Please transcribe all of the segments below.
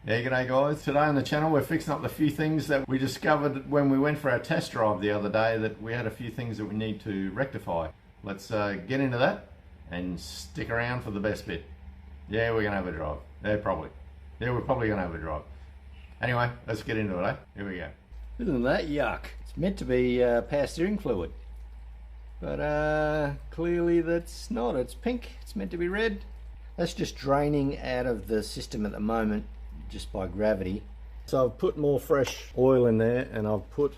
Yeah, g'day guys. Today on the channel we're fixing up the few things that we discovered when we went for our test drive the other day, that we had a few things that we need to rectify. Let's get into that and stick around for the best bit. Yeah, we're going to have a drive. Yeah, probably. Yeah, we're probably going to have a drive. Anyway, let's get into it, eh? Here we go. Isn't that yuck? It's meant to be power steering fluid. But clearly that's not. It's pink. It's meant to be red. That's just draining out of the system at the moment, just by gravity. So I've put more fresh oil in there, and I've put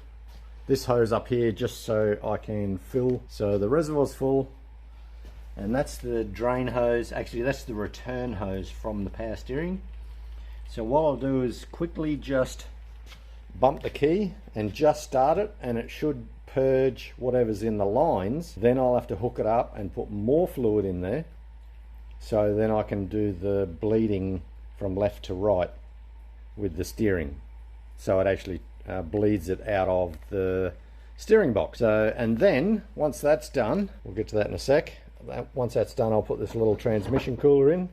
this hose up here just so I can fill. So the reservoir's full, and that's the drain hose. Actually, that's the return hose from the power steering. So what I'll do is quickly just bump the key and just start it, and it should purge whatever's in the lines. Then I'll have to hook it up and put more fluid in there, so then I can do the bleeding from left to right with the steering, so it actually bleeds it out of the steering box. So, and then once that's done, we'll get to that in a sec. Once that's done, I'll put this little transmission cooler in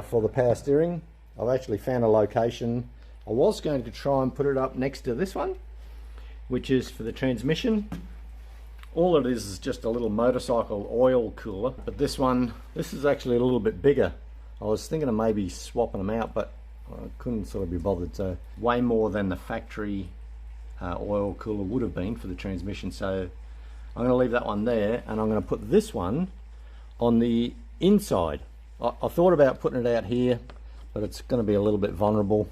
for the power steering. I've actually found a location. I was going to try and put it up next to this one, which is for the transmission. All it is just a little motorcycle oil cooler, but this is actually a little bit bigger. I was thinking of maybe swapping them out, but I couldn't sort of be bothered. So way more than the factory oil cooler would have been for the transmission. So I'm going to leave that one there, and I'm going to put this one on the inside. I thought about putting it out here, but it's going to be a little bit vulnerable.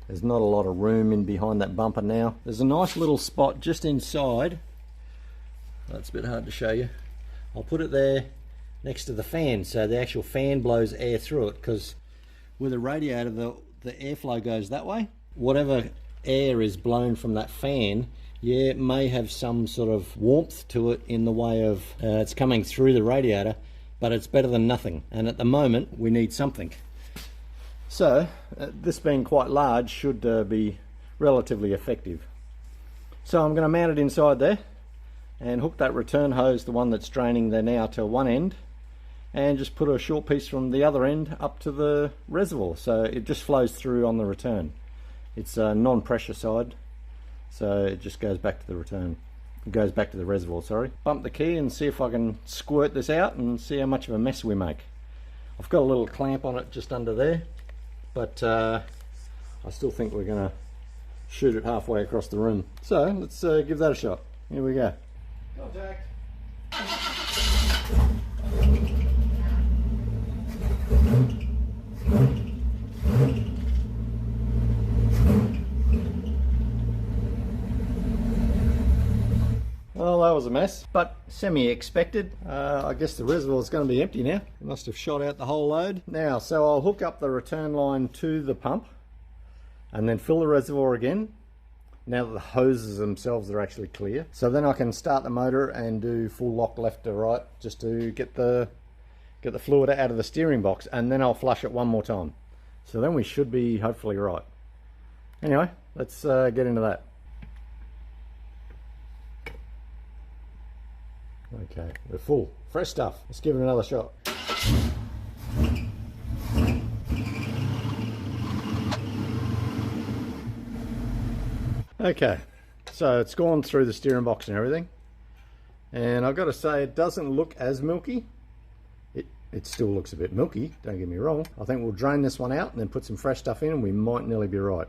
There's not a lot of room in behind that bumper now. There's a nice little spot just inside. That's a bit hard to show you. I'll put it there next to the fan, so the actual fan blows air through it, because with a radiator the airflow goes that way. Whatever air is blown from that fan, yeah, it may have some sort of warmth to it in the way of it's coming through the radiator, but it's better than nothing, and at the moment we need something. So this being quite large should be relatively effective. So I'm going to mount it inside there and hook that return hose, the one that's draining there now, to one end, and just put a short piece from the other end up to the reservoir, so it just flows through on the return. It's a non-pressure side, so it just goes back to the return. It goes back to the reservoir, sorry. Bump the key and see if I can squirt this out and see how much of a mess we make. I've got a little clamp on it just under there, but I still think we're going to shoot it halfway across the room. So let's give that a shot. Here we go. Contact. Well, that was a mess, but semi-expected. I guess the reservoir is going to be empty now. It must have shot out the whole load. Now, so I'll hook up the return line to the pump and then fill the reservoir again, now that the hoses themselves are actually clear. So then I can start the motor and do full lock left to right, just to get the fluid out of the steering box, and then I'll flush it one more time. So then we should be hopefully right. Anyway, let's get into that. Okay, we're full. Fresh stuff. Let's give it another shot. Okay, so it's gone through the steering box and everything, and I've got to say it doesn't look as milky. It still looks a bit milky, don't get me wrong. I think we'll drain this one out and then put some fresh stuff in, and we might nearly be right.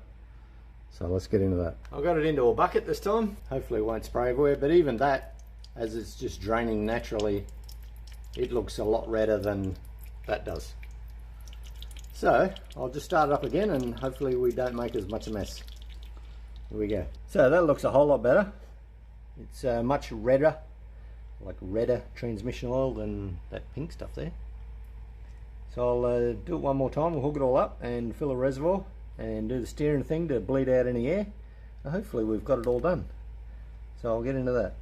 So let's get into that. I've got it into a bucket this time. Hopefully it won't spray everywhere, but even that, as it's just draining naturally, it looks a lot redder than that does. So I'll just start it up again, and hopefully we don't make as much a mess. Here we go. So that looks a whole lot better. It's much redder, like redder transmission oil than that pink stuff there. So I'll do it one more time. We'll hook it all up and fill a reservoir and do the steering thing to bleed out any air. And hopefully we've got it all done. So I'll get into that.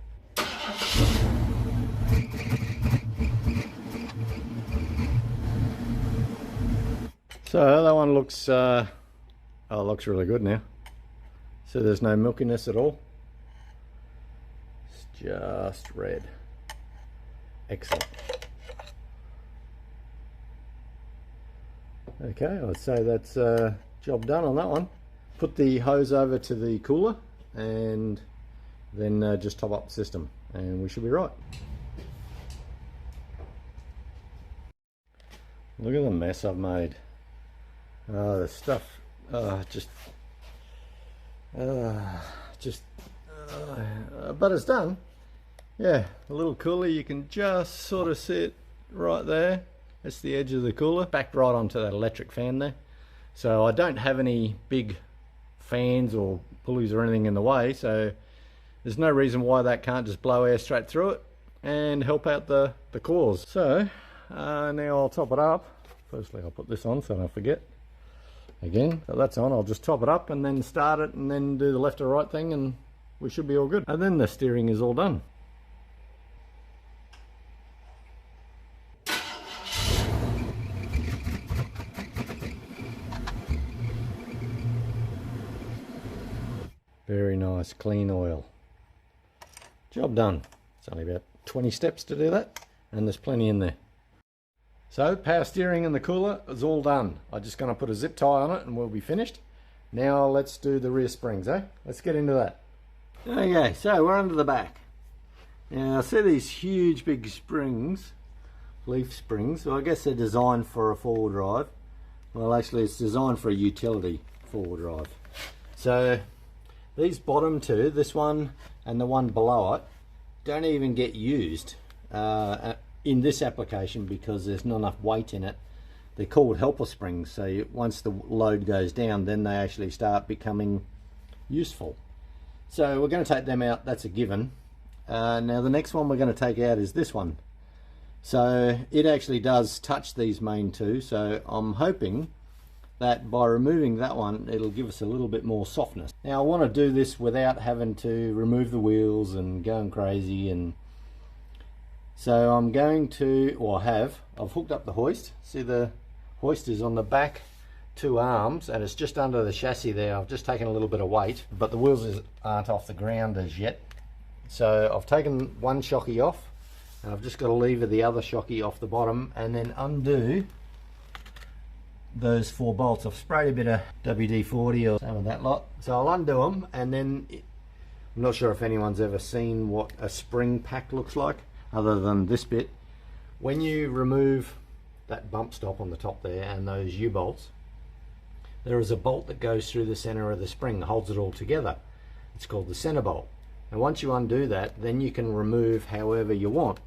So that one looks, oh, it looks really good now. So there's no milkiness at all. It's just red. Excellent. Okay, I'd say that's job done on that one. Put the hose over to the cooler and then just top up the system and we should be right. Look at the mess I've made. Oh, the stuff but it's done. Yeah, a little cooler, you can just sort of see it right there. That's the edge of the cooler, backed right onto that electric fan there. So I don't have any big fans or pulleys or anything in the way, so there's no reason why that can't just blow air straight through it and help out the cores. So now I'll top it up. Firstly, I'll put this on so I don't forget. Again, so that's on. I'll just top it up and then start it and then do the left or right thing and we should be all good. And then the steering is all done. Very nice, clean oil. Job done. It's only about 20 steps to do that, and there's plenty in there. So, power steering and the cooler is all done. I'm just going to put a zip tie on it and we'll be finished. Now let's do the rear springs, eh? Let's get into that. Okay, so we're under the back. Now, I see these huge big springs, leaf springs. Well, I guess they're designed for a four-wheel drive. Well, actually, it's designed for a utility four-wheel drive. So, these bottom two, this one and the one below it, don't even get used in this application because there's not enough weight in it. They're called helper springs, so once the load goes down, then they actually start becoming useful. So we're going to take them out, that's a given. Now the next one we're going to take out is this one. So it actually does touch these main two, so I'm hoping that by removing that one it'll give us a little bit more softness. Now I want to do this without having to remove the wheels and going crazy, and so I'm going to, or I've hooked up the hoist. See, the hoist is on the back two arms and it's just under the chassis there. I've just taken a little bit of weight, but the wheels aren't off the ground as yet. So I've taken one shocky off and I've just got to lever the other shocky off the bottom and then undo those four bolts. I've sprayed a bit of WD-40 or some of that lot, so I'll undo them, and then I'm not sure if anyone's ever seen what a spring pack looks like other than this bit. When you remove that bump stop on the top there and those U-bolts, there is a bolt that goes through the center of the spring, holds it all together. It's called the center bolt, and once you undo that, then you can remove however you want.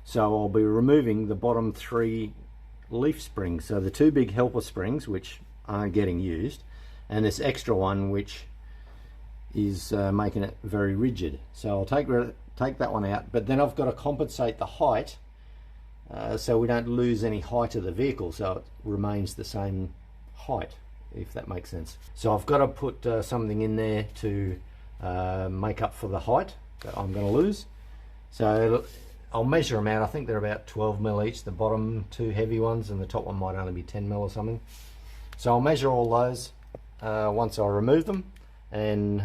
So I'll be removing the bottom three leaf springs, so the two big helper springs which aren't getting used, and this extra one which is making it very rigid. So I'll take that one out, but then I've got to compensate the height so we don't lose any height of the vehicle, so it remains the same height, if that makes sense. So I've got to put something in there to make up for the height that I'm going to lose. So I'll measure them out. I think they're about 12 mil each, the bottom two heavy ones, and the top one might only be 10 mil or something. So I'll measure all those once I remove them and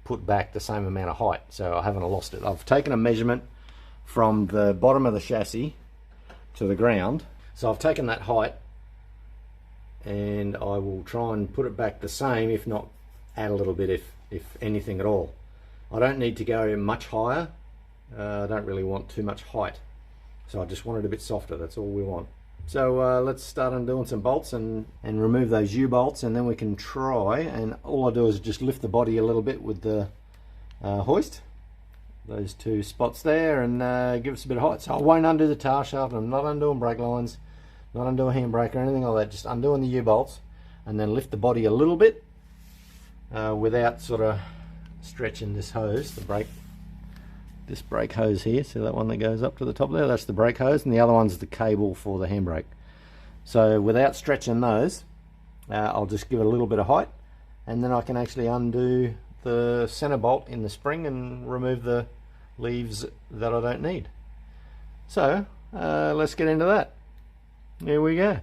put back the same amount of height, so I haven't lost it. I've taken a measurement from the bottom of the chassis to the ground, so I've taken that height and I will try and put it back the same, if not add a little bit, if anything at all. I don't need to go much higher. I don't really want too much height, so I just want it a bit softer. That's all we want. So let's start undoing some bolts and remove those U-bolts, and then we can try, and all I do is just lift the body a little bit with the hoist, those two spots there, and give us a bit of height. So I won't undo the tail shaft. I'm not undoing brake lines, not undoing handbrake or anything like that, just undoing the U-bolts and then lift the body a little bit without sort of stretching this hose, this brake hose here. See that one that goes up to the top there? That's the brake hose, and the other one's the cable for the handbrake. So without stretching those, I'll just give it a little bit of height, and then I can actually undo the center bolt in the spring and remove the leaves that I don't need. So let's get into that. Here we go.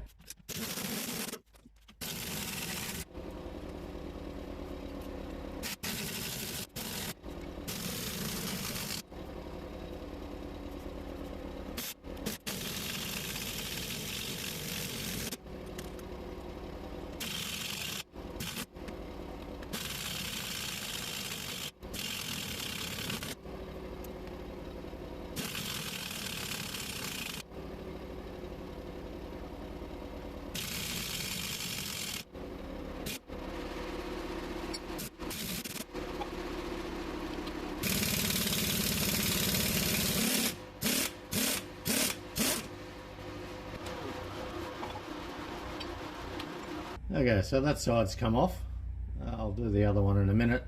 Okay, so that side's come off. I'll do the other one in a minute.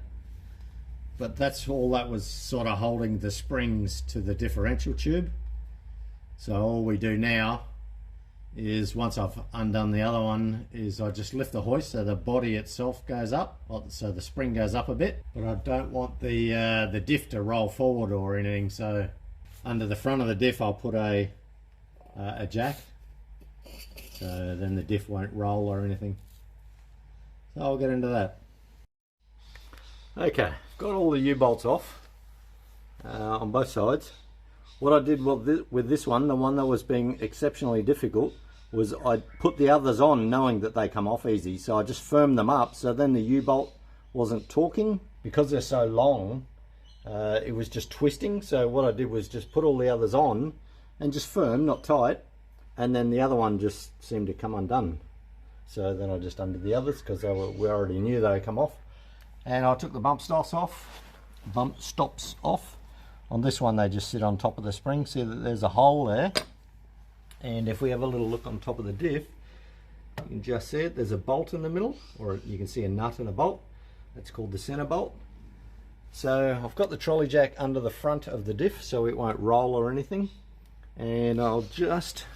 But that's all that was sort of holding the springs to the differential tube. So all we do now is, once I've undone the other one, is I just lift the hoist so the body itself goes up, so the spring goes up a bit. But I don't want the diff to roll forward or anything, so under the front of the diff I'll put a jack, so then the diff won't roll or anything. So I'll get into that. Okay, got all the U-bolts off on both sides. What I did with this one, the one that was being exceptionally difficult, was I put the others on knowing that they come off easy, so I just firmed them up so then the U-bolt wasn't torquing. Because they're so long, it was just twisting. So what I did was just put all the others on and just firm, not tight, and then the other one just seemed to come undone. So then I just undid the others because we already knew they would come off. And I took the bump stops off. On this one they just sit on top of the spring. See that there's a hole there, and if we have a little look on top of the diff, you can just see it, there's a bolt in the middle, or you can see a nut and a bolt. That's called the center bolt. So I've got the trolley jack under the front of the diff so it won't roll or anything, and I'll just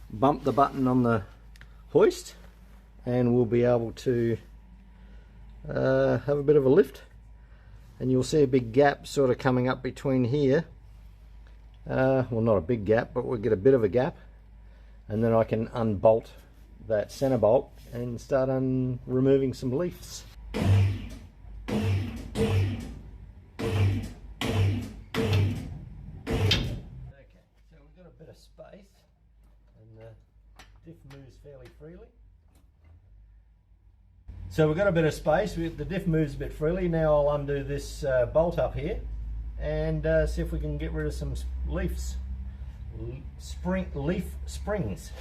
bump the button on the hoist and we'll be able to have a bit of a lift. And you'll see a big gap sort of coming up between here. Well, not a big gap, but we'll get a bit of a gap, and then I can unbolt that center bolt and start removing some leaves. Okay, so we've got a bit of space and the diff moves fairly freely. So we've got a bit of space, the diff moves a bit freely. Now I'll undo this bolt up here and see if we can get rid of some leaf springs.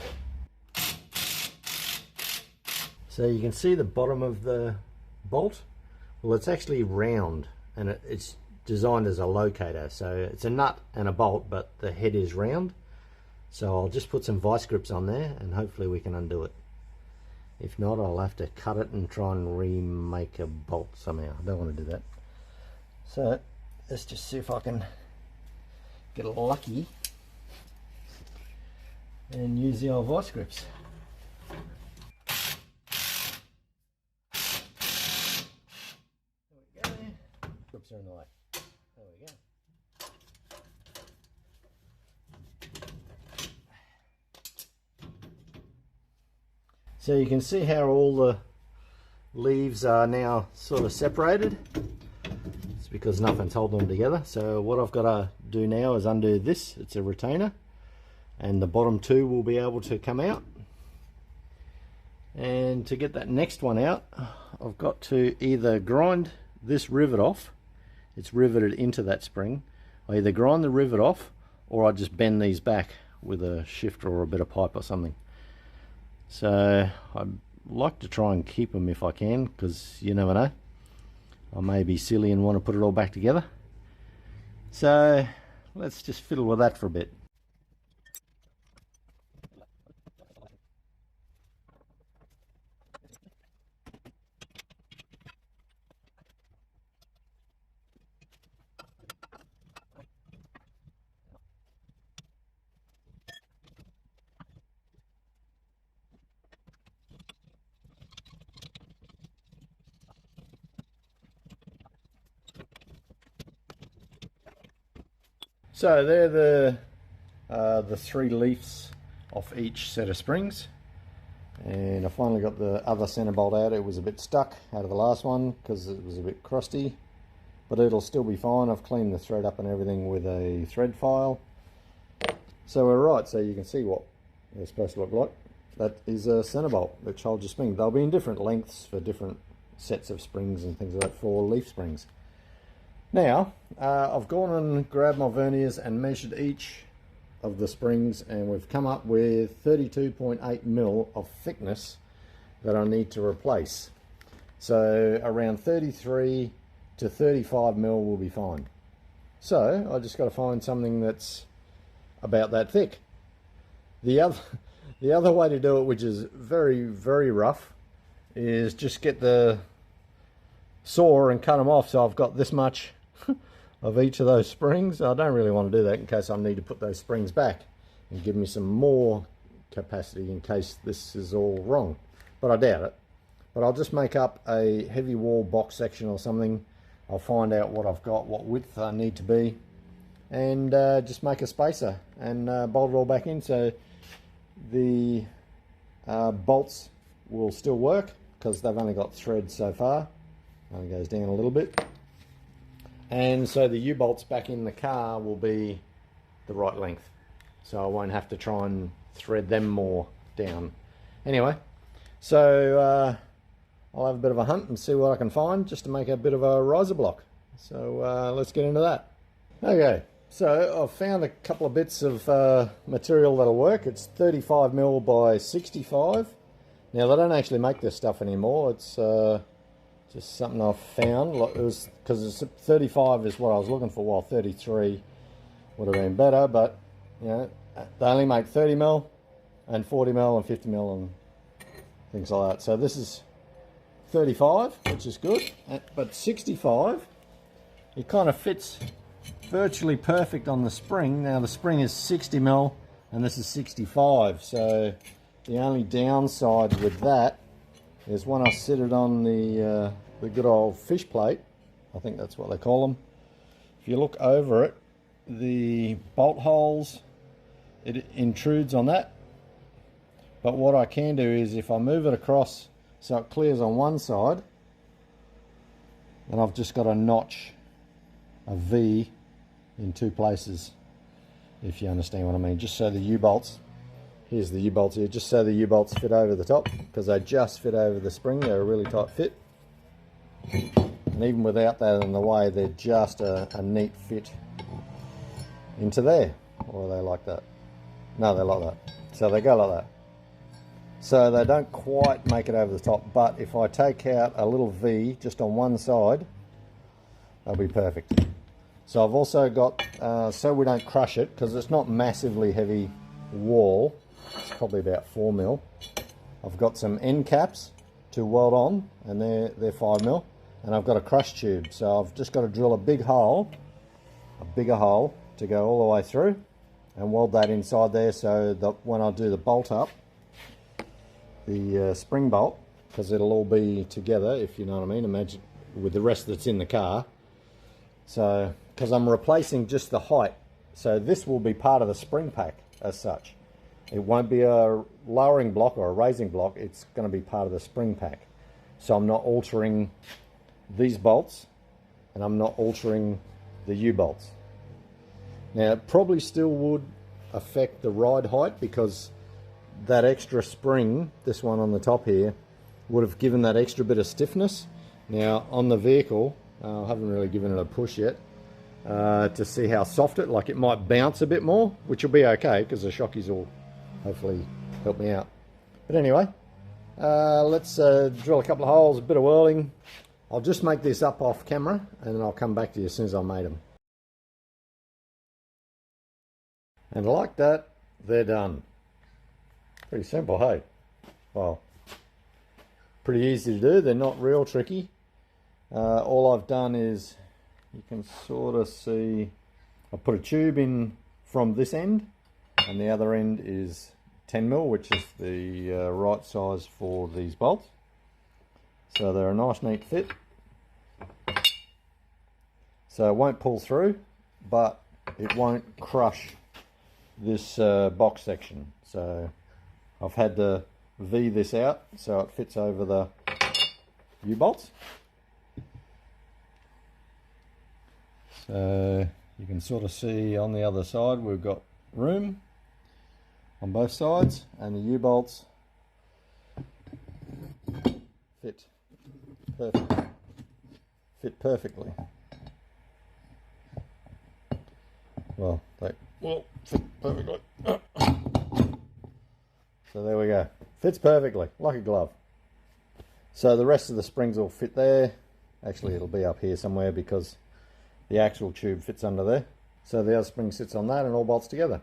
So you can see the bottom of the bolt. Well, it's actually round and it's designed as a locator. So it's a nut and a bolt, but the head is round. So I'll just put some vice grips on there and hopefully we can undo it. If not, I'll have to cut it and try and remake a bolt somehow. I don't want to do that. So let's just see if I can get lucky and use the old vice grips. There we go. Grips are in the way. There we go. So you can see how all the leaves are now sort of separated. It's because nothing's holding them together. So what I've got to do now is undo this. It's a retainer, and the bottom two will be able to come out. And to get that next one out, I've got to either grind this rivet off. It's riveted into that spring. I either grind the rivet off or I just bend these back with a shifter or a bit of pipe or something. So I'd like to try and keep them if I can, because you never know, I may be silly and want to put it all back together. So let's just fiddle with that for a bit. So they're the three leaves off each set of springs, and I finally got the other center bolt out. It was a bit stuck out of the last one because it was a bit crusty, but it'll still be fine. I've cleaned the thread up and everything with a thread file. So we're right, so you can see what they're supposed to look like. That is a center bolt which holds your spring. They'll be in different lengths for different sets of springs and things like that for leaf springs. Now, I've gone and grabbed my verniers and measured each of the springs, and we've come up with 32.8 mil of thickness that I need to replace. So around 33 to 35 mil will be fine. So I just got to find something that's about that thick. The other way to do it, which is very, very rough, is just get the saw and cut them off, so I've got this much of each of those springs. I don't really want to do that in case I need to put those springs back and give me some more capacity in case this is all wrong, but I doubt it. But I'll just make up a heavy wall box section or something. I'll find out what I've got, what width I need to be, and just make a spacer and bolt it all back in, so the bolts will still work because they've only got thread so far. Only goes down a little bit, and so the U-bolts back in the car will be the right length, so I won't have to try and thread them more down. Anyway, so I'll have a bit of a hunt and see what I can find just to make a bit of a riser block. So let's get into that. Okay, so I've found a couple of bits of material that'll work. It's 35mm by 65. Now they don't actually make this stuff anymore. It's just something I've found. It was because 35 is what I was looking for. While 33 would have been better, but you know, they only make 30mm and 40mm and 50mm and things like that. So this is 35, which is good, but 65, it kind of fits virtually perfect on the spring. Now the spring is 60mm and this is 65, so the only downside with that is when I sit it on the good old fish plate, I think that's what they call them. If you look over it, the bolt holes, it intrudes on that. But what I can do is if I move it across so it clears on one side, and I've just got a notch, a V in two places, if you understand what I mean, just so the U-bolts, here's the U-bolts here, just so the U-bolts fit over the top, because they just fit over the spring. They're a really tight fit, and even without that in the way, they're just a neat fit into there. Or are they like that? No, they're like that. So they go like that. So they don't quite make it over the top, but if I take out a little V just on one side, they'll be perfect. So I've also got, so we don't crush it, because it's not massively heavy wall, it's probably about 4mm. I've got some end caps to weld on, and they're 5mm, and I've got a crush tube. So I've just got to drill a big hole, a bigger hole, to go all the way through, and weld that inside there, so that when I do the bolt up, the spring bolt, because it'll all be together, if you know what I mean, imagine with the rest that's in the car. So because I'm replacing just the height, so this will be part of the spring pack as such. It won't be a lowering block or a raising block, it's going to be part of the spring pack. So I'm not altering these bolts, and I'm not altering the U-bolts. Now it probably still would affect the ride height, because that extra spring, this one on the top here, would have given that extra bit of stiffness. Now on the vehicle, I haven't really given it a push yet to see how soft it, like it might bounce a bit more, which will be okay because the shockies will hopefully help me out. But anyway, let's drill a couple of holes, a bit of whirling. I'll just make this up off camera and then I'll come back to you as soon as I've made them. And like that, they're done. Pretty simple, hey? Well, pretty easy to do. They're not real tricky. All I've done is, you can sort of see, I put a tube in from this end, and the other end is 10mm, which is the right size for these bolts. So they're a nice neat fit. So it won't pull through, but it won't crush this box section. So I've had to V this out so it fits over the U-bolts. So you can sort of see on the other side we've got room on both sides, and the U-bolts fit perfectly. Well, they will fit perfectly. So there we go. Fits perfectly, like a glove. So the rest of the springs will fit there. Actually, it'll be up here somewhere because the actual tube fits under there. So the other spring sits on that and all bolts together.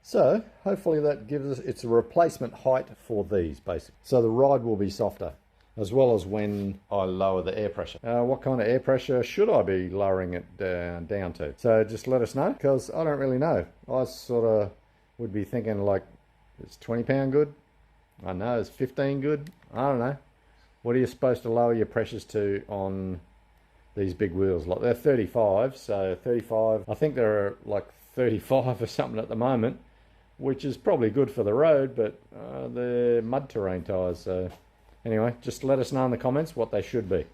So hopefully that gives us, it's a replacement height for these basically. So the ride will be softer. as well as when I lower the air pressure. What kind of air pressure should I be lowering it down to? So just let us know, because I don't really know. I sort of would be thinking like, is 20 pound good? I know, is 15 good? I don't know. What are you supposed to lower your pressures to on these big wheels? Like they're 35, so 35, I think they're like 35 or something at the moment, which is probably good for the road, but they're mud terrain tyres. So anyway, just let us know in the comments what they should be,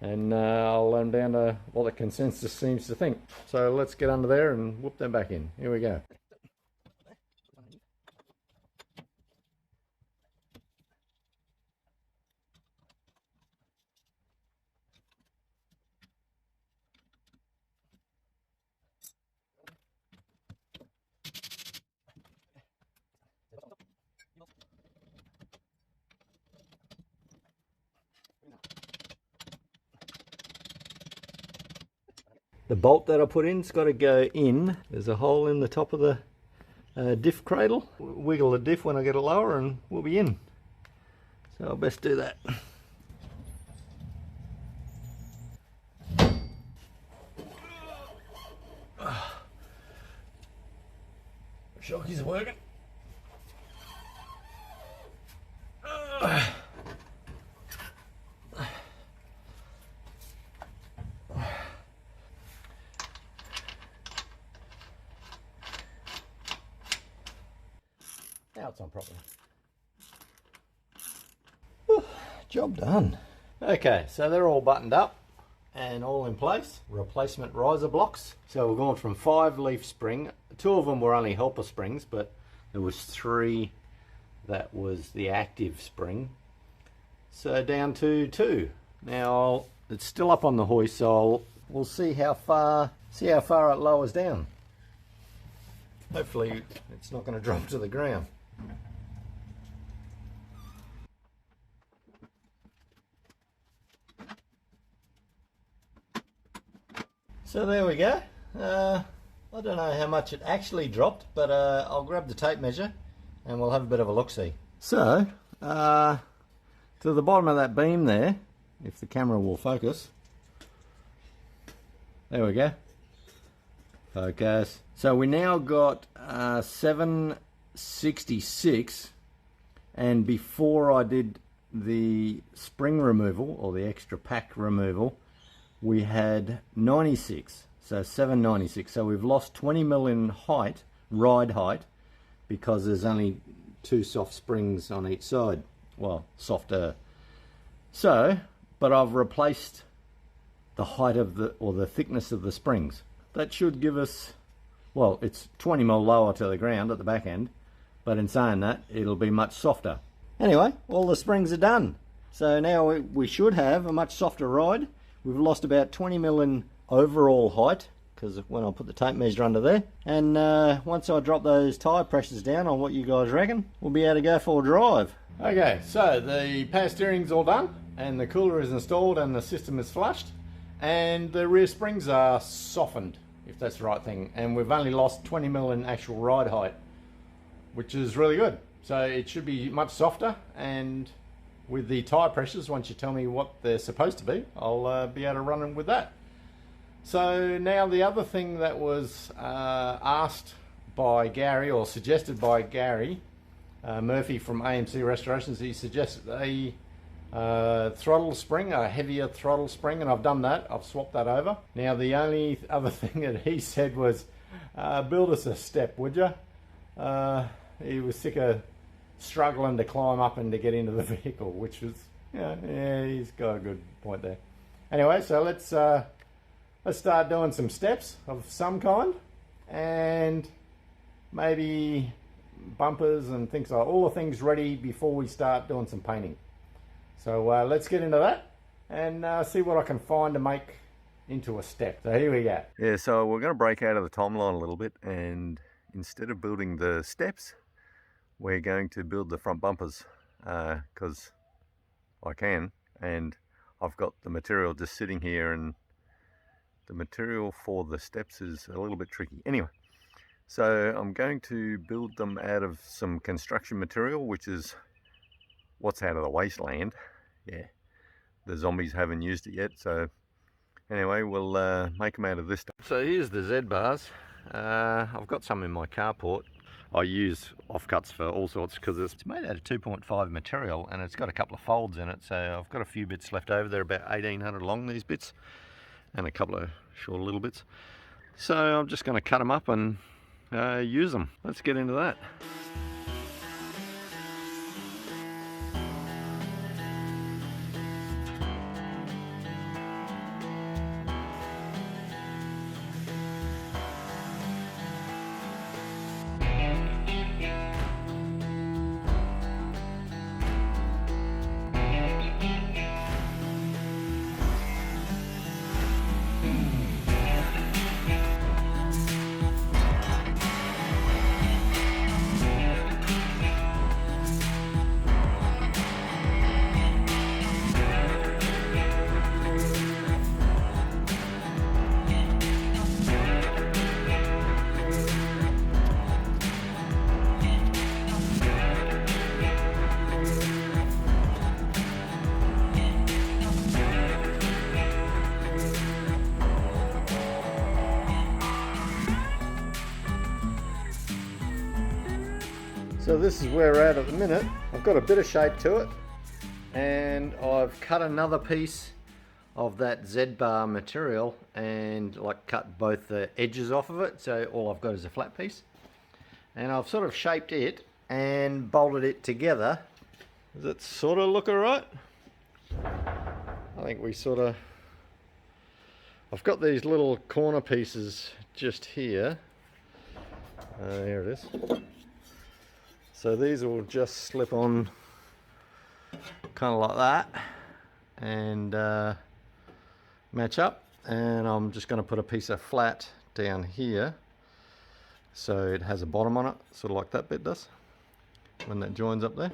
and I'll let them down to what the consensus seems to think. So let's get under there and whoop them back in. Here we go. The bolt that I put in's got to go in. There's a hole in the top of the diff cradle. Wiggle the diff when I get it lower and we'll be in. So I'll best do that. Shockey's working. Now it's on properly. Job done. Okay, so they're all buttoned up and all in place. Replacement riser blocks. So we're going from 5 leaf spring. 2 of them were only helper springs, but there was 3 that was the active spring. So down to 2. Now it's still up on the hoist, so we'll see how far it lowers down. Hopefully it's not going to drop to the ground. So there we go. I don't know how much it actually dropped, but I'll grab the tape measure and we'll have a bit of a look-see. So, to the bottom of that beam there, if the camera will focus. There we go. Focus. So we now got 766, and before I did the spring removal or the extra pack removal, we had 96, so 796. So we've lost 20 mil in height, ride height, because there's only 2 soft springs on each side. Well, softer. So, but I've replaced the height of the thickness of the springs. That should give us, well, it's 20 mil lower to the ground at the back end, but in saying that, it'll be much softer. Anyway, all the springs are done. So now we should have a much softer ride. We've lost about 20 mil in overall height, because when I put the tape measure under there. And once I drop those tyre pressures down on what you guys reckon, we'll be able to go for a drive. Okay, so the power steering's all done, and the cooler is installed, and the system is flushed, and the rear springs are softened, if that's the right thing. And we've only lost 20 mil in actual ride height, which is really good. So it should be much softer, and with the tyre pressures, once you tell me what they're supposed to be, I'll be able to run with that. So now the other thing that was asked by Gary, or suggested by Gary Murphy from AMC Restorations, he suggested a throttle spring, a heavier throttle spring, and I've done that. I've swapped that over. Now the only other thing that he said was, build us a step, would you? He was sick of struggling to climb up and to get into the vehicle, which was, yeah, he's got a good point there. Anyway, so let's start doing some steps of some kind, and maybe bumpers and things like all the things ready before we start doing some painting. So let's get into that and see what I can find to make into a step. So here we go. Yeah, so we're going to break out of the timeline a little bit, and instead of building the steps, we're going to build the front bumpers, because I can, and I've got the material just sitting here, and the material for the steps is a little bit tricky. Anyway, so I'm going to build them out of some construction material, which is what's out of the wasteland. yeah, the zombies haven't used it yet. So anyway, we'll make them out of this stuff. So here's the Z bars. I've got some in my carport. I use offcuts for all sorts because it's made out of 2.5 material and it's got a couple of folds in it, so I've got a few bits left over. They're about 1800 long, these bits, and a couple of short little bits. So I'm just going to cut them up and use them. Let's get into that. So this is where we're at the minute. I've got a bit of shape to it, and I've cut another piece of that Z-bar material and like cut both the edges off of it, so all I've got is a flat piece. And I've sort of shaped it and bolted it together. Does it sort of look alright? I think we sort of... I've got these little corner pieces just here. Here it is. So these will just slip on kind of like that and match up, and I'm just going to put a piece of flat down here so it has a bottom on it, sort of like that bit does when that joins up there.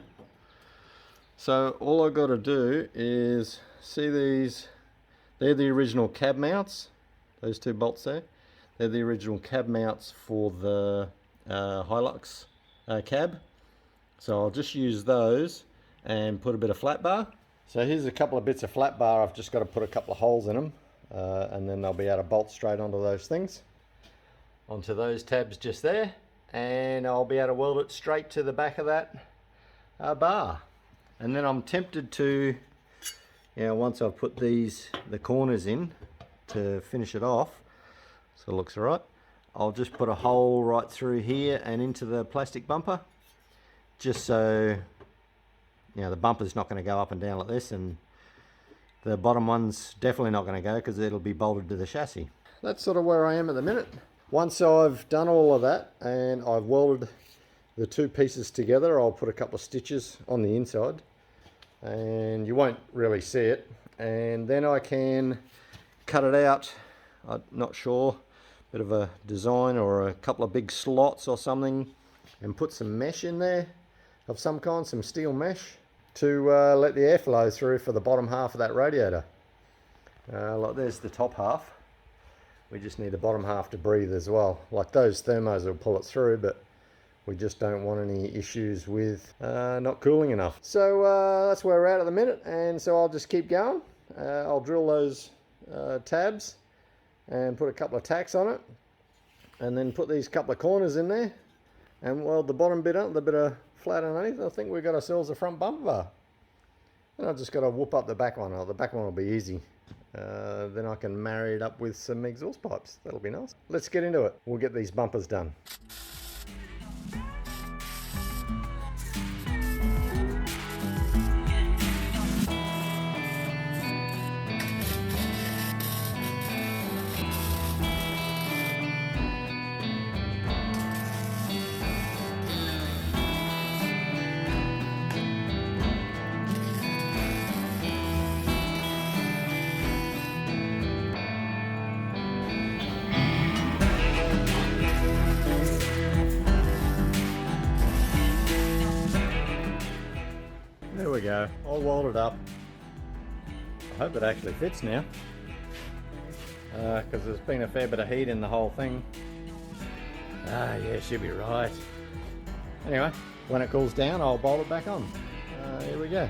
So all I've got to do is see these, they're the original cab mounts, those two bolts there, they're the original cab mounts for the Hilux cab. So I'll just use those and put a bit of flat bar. So here's a couple of bits of flat bar. I've just got to put a couple of holes in them, and then they'll be able to bolt straight onto those things, onto those tabs just there, and I'll be able to weld it straight to the back of that bar. And then I'm tempted to, once I've put the corners in to finish it off, so it looks alright, I'll just put a hole right through here and into the plastic bumper, just so the bumper's not going to go up and down like this, and the bottom one's definitely not going to go because it'll be bolted to the chassis. That's sort of where I am at the minute. Once I've done all of that and I've welded the two pieces together, I'll put a couple of stitches on the inside and you won't really see it, and then I can cut it out. I'm not sure, bit of a design or a couple of big slots or something, and put some mesh in there of some kind, some steel mesh, to let the air flow through for the bottom half of that radiator. Like there's the top half. We just need the bottom half to breathe as well. Like those thermos will pull it through, but we just don't want any issues with not cooling enough. So that's where we're at the minute, and so I'll just keep going. I'll drill those tabs and put a couple of tacks on it, and then put these couple of corners in there and weld the bottom bit up, the bit of flat underneath. I think we've got ourselves a front bumper bar. And I've just got to whoop up the back one. Oh, the back one will be easy. Then I can marry it up with some exhaust pipes. That'll be nice. Let's get into it. We'll get these bumpers done. There we go, all welded up. I hope it actually fits now, because there's been a fair bit of heat in the whole thing. Yeah, should be right. Anyway, when it cools down, I'll bolt it back on. Here we go.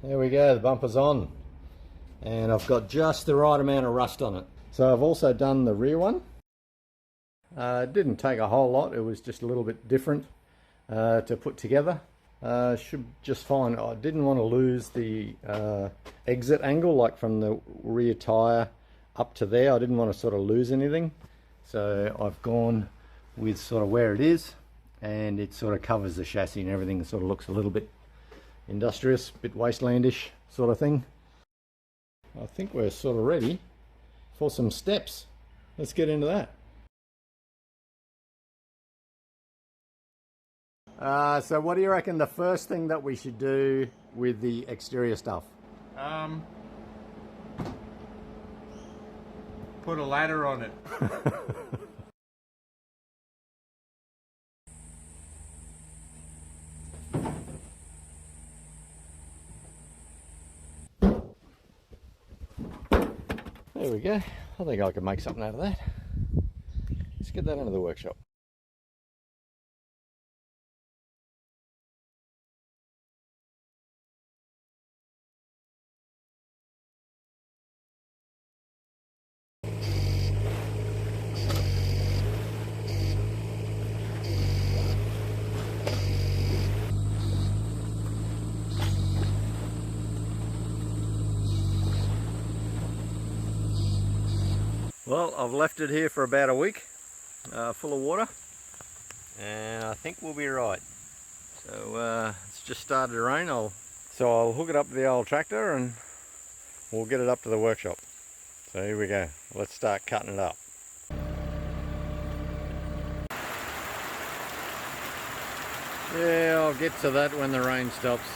There we go, the bumper's on. And I've got just the right amount of rust on it. So I've also done the rear one. It didn't take a whole lot, it was just a little bit different to put together. Should just fine. I didn't want to lose the exit angle, like from the rear tyre up to there. I didn't want to sort of lose anything. So I've gone with sort of where it is, and it sort of covers the chassis and everything. It sort of looks a little bit industrious, bit wastelandish sort of thing. I think we're sort of ready for some steps. Let's get into that. So what do you reckon the first thing that we should do with the exterior stuff? Put a ladder on it. There we go. I think I can make something out of that. Let's get that into the workshop. Well, I've left it here for about a week, full of water, and I think we'll be right. So it's just started to rain, so I'll hook it up to the old tractor and we'll get it up to the workshop. So here we go, let's start cutting it up. Yeah, I'll get to that when the rain stops.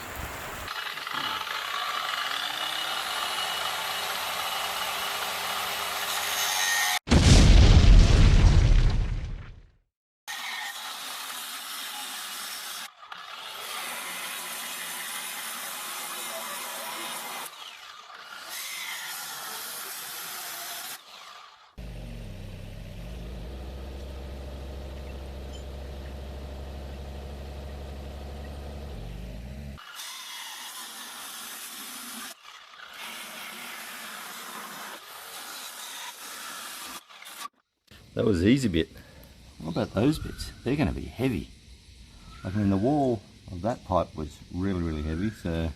That was the easy bit. What about those bits? They're going to be heavy. I mean, the wall of that pipe was really heavy, so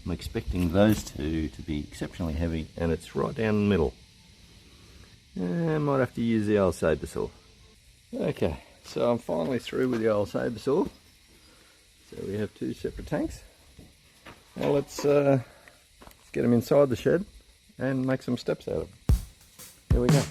I'm expecting those two to be exceptionally heavy, and it's right down the middle. I might have to use the old saber saw. Okay, so I'm finally through with the old saber saw. So we have two separate tanks. Now let's get them inside the shed and make some steps out of them. Here we go.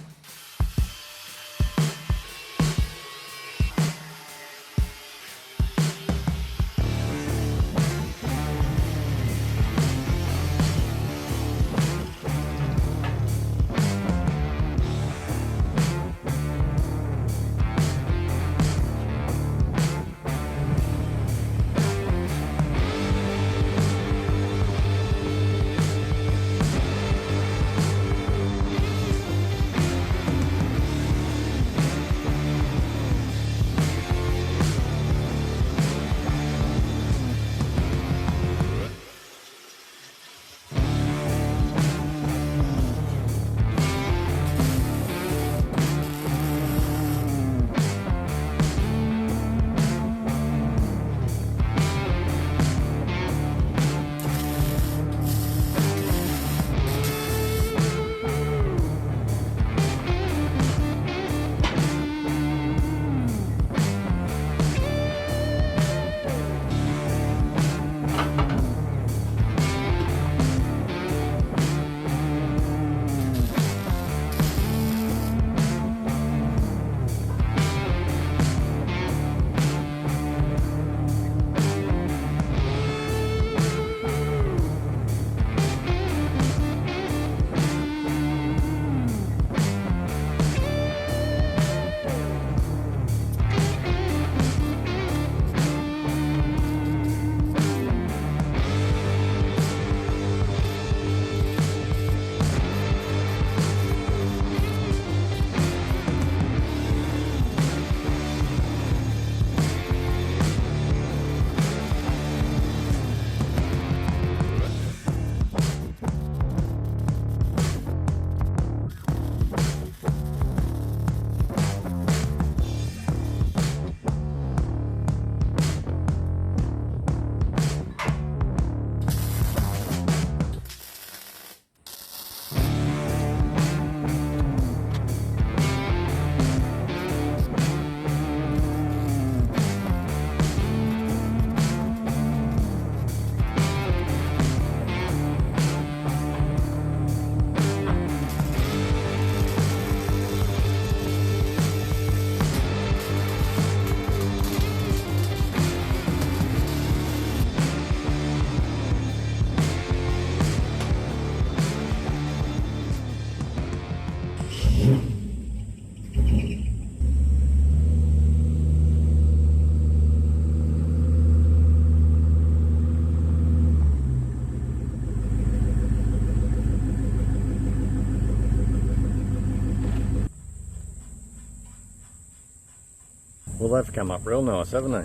Well, they've come up real nice, haven't they?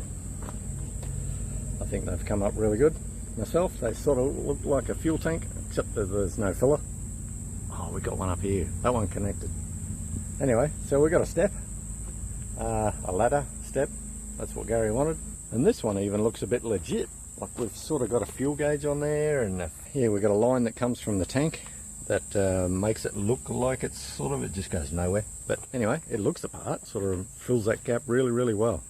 I think they've come up really good myself. They sort of look like a fuel tank, except that there's no filler. Oh, we got one up here. That one connected. Anyway, so we got a step, a ladder step. That's what Gary wanted. And this one even looks a bit legit. Like we've sort of got a fuel gauge on there, and here we've got a line that comes from the tank that makes it look like it's sort of, it just goes nowhere. But anyway, it looks the part, sort of fills that gap really, really well.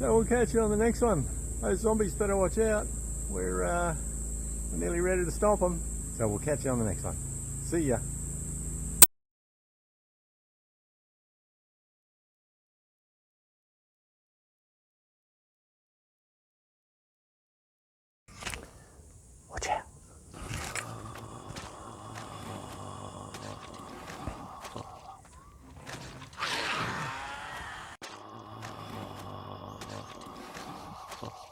We'll catch you on the next one. Those zombies better watch out. We're nearly ready to stomp them. So we'll catch you on the next one. See ya. Watch out. Oh.